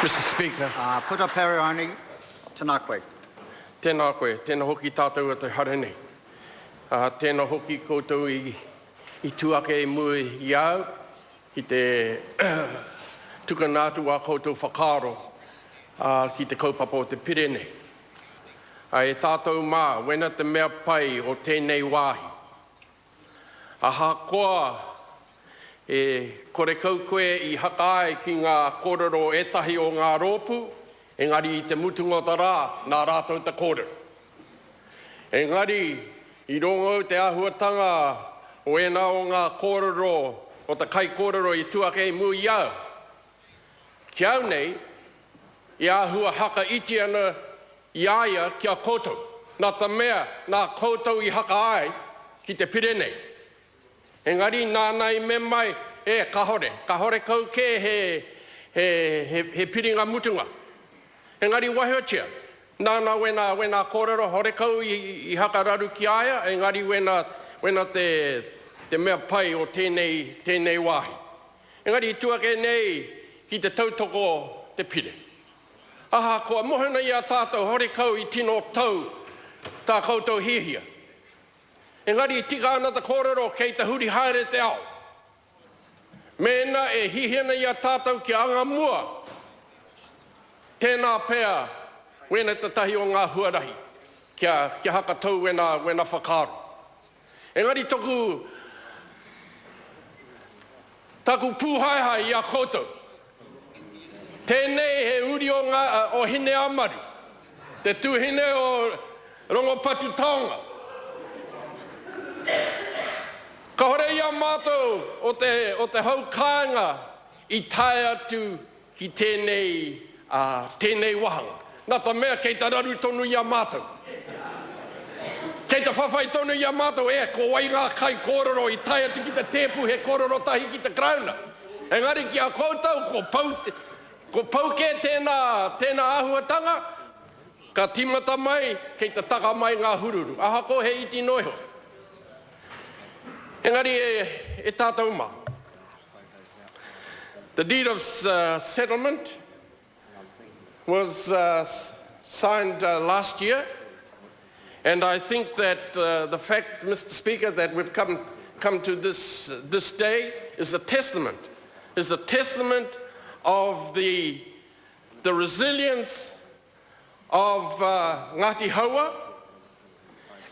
Mr. Speaker. Puta Perioni, tēnā koe. Tēnā koe, tēnā hoki tātou a te hare nei. Tēnā hoki koutou i tuake e mui i au, ki te tukanātu a koutou whakaro ki te kaupapa o te pire nei. E tātou mā, wena te mea pai o tēnei wāhi. Aha koa e kore kau koe i haka ai ki ngā kōrero etahi o ngā rōpu, engari i te mutunga rā, nā rātou te kōrero. Engari, i rongo te āhuatanga o ena o ngā kōrero, o te kai kōrero i tuake i mui au. Ki au nei, i āhua haka iti ana i aia kia koutou. Nā ta mea, nā koutou i haka ai ki te pire nei. Engari, nānai me mai, kahore kau ke he piringa mutunga. Engari, wahiotia, nāna wena kōrero hore kau i haka raru ki aia, engari wena te mea pai o tēnei wāhi. Engari, tuake nei ki te tautoko te pire. Aha, koa mohana i a tātou hore kau i tino tau tā koutou hihia. Engari, tika ana te kōrero kei te huri haere te ao. Mēna e hihina i a tātou ki anga mua. Tēnā pēr, wena te tahi o ngā huarahi, kia haka tau wena whakaro. Engari, taku pūhaihai i a koutou. Tēnei he uri o hine amaru, te tuhine o rongopatu taonga. Ka hore ia mātou o te hau kāinga i tae atu ki tēnei wahanga. Nā ta mea kei ta raru tonu ia mātou. Kei ta whawhai tonu ia mātou ko wai ngā kai kōrero i tae atu ki te tēpu he kōrero tahi ki te krauna. Engari ki a koutou ko pauke tēnā āhuatanga, ka timata mai kei ta taka mai ngā hururu. Aha ko he iti noiho. Engari e tātou mā. The deed of settlement was signed last year, and I think that the fact, Mr. Speaker, that we've come to this day is a testament of the resilience of Ngati Haua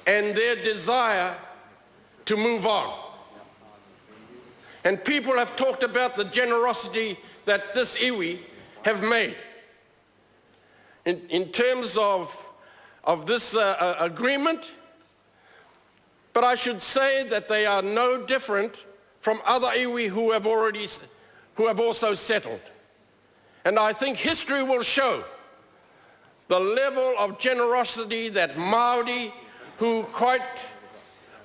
and their desire to move on. And people have talked about the generosity that this iwi have made. In terms of this agreement, but I should say that they are no different from other iwi who have also settled. And I think history will show the level of generosity that Māori, who quite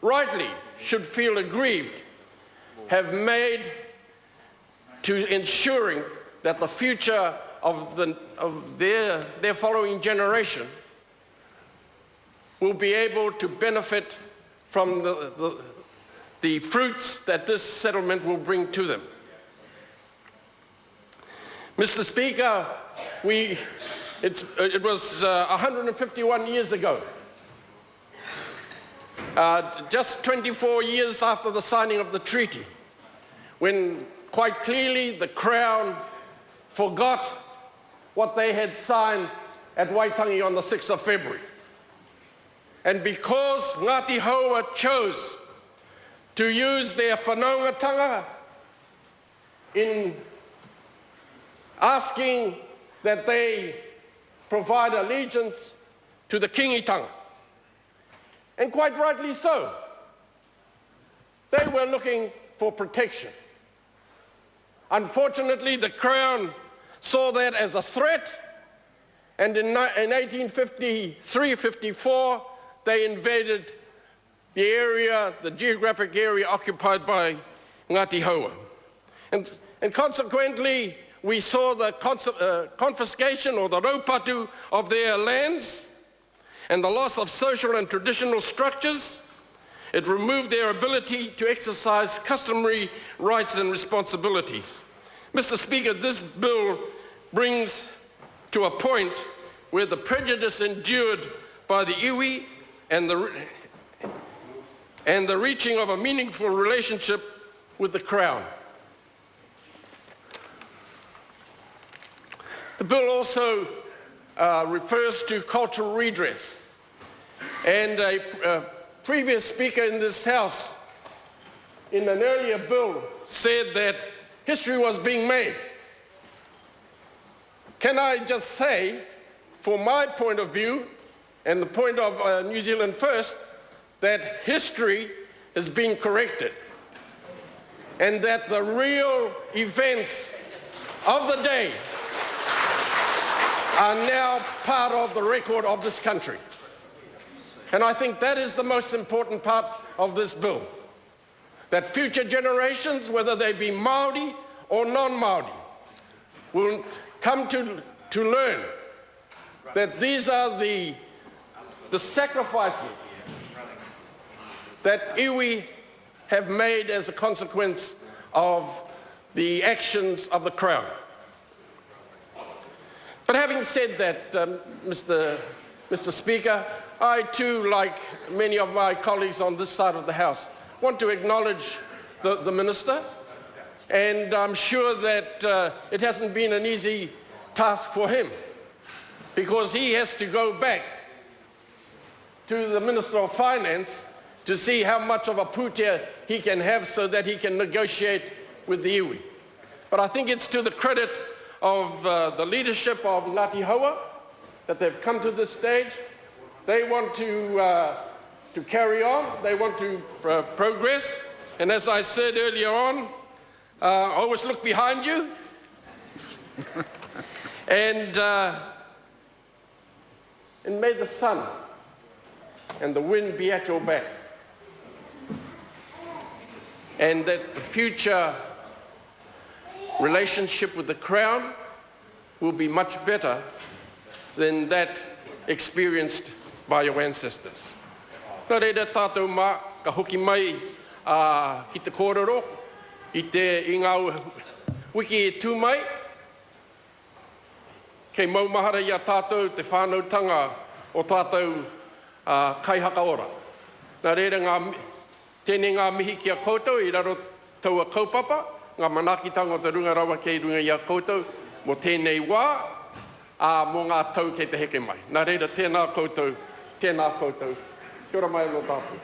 rightly should feel aggrieved, have made to ensuring that the future of their following generation will be able to benefit from the fruits that this settlement will bring to them. Mr. Speaker, it was 151 years ago, just 24 years after the signing of the treaty, when quite clearly the Crown forgot what they had signed at Waitangi on the 6th of February. And because Ngati Haua chose to use their whanaungatanga in asking that they provide allegiance to the kingitanga, and quite rightly so, they were looking for protection. Unfortunately, the Crown saw that as a threat, and in 1853-54, they invaded the area, the geographic area occupied by Ngati Haua. And consequently, we saw the confiscation or the raupatu of their lands and the loss of social and traditional structures. It removed their ability to exercise customary rights and responsibilities. Mr. Speaker, this bill brings to a point where the prejudice endured by the iwi and the reaching of a meaningful relationship with the Crown. The bill also refers to cultural redress. And a previous speaker in this House in an earlier bill said that history was being made. Can I just say, for my point of view and the point of New Zealand First, that history is being corrected and that the real events of the day are now part of the record of this country. And I think that is the most important part of this bill, that future generations, whether they be Māori or non-Māori, will come to learn that these are the sacrifices that iwi have made as a consequence of the actions of the Crown. But having said that, Mr. Speaker, I too, like many of my colleagues on this side of the House, want to acknowledge the Minister, and I'm sure that it hasn't been an easy task for him, because he has to go back to the Minister of Finance to see how much of a putea he can have so that he can negotiate with the iwi. But I think it's to the credit of the leadership of Ngati Haua that they've come to this stage. They want to carry on, they want to progress, and as I said earlier on, always look behind you, and may the sun and the wind be at your back, and that the future relationship with the Crown will be much better than that experienced by your ancestors. Nā reira tātou mā, ka hoki mai ki te kōrero, i ngā wiki e tū mai, kei maumahara i a tātou te whānautanga o tātou kaihaka ora. Nā reira tēnei ngā mihi ki a koutou i raro taua kaupapa, ngā manakitanga o te runga rawa kei runga i a koutou, mo tēnei wā, mō ngā tau kei te heke mai. Nā reira tēnā koutou, tēnā koutou. Kia ora mai anō tātou.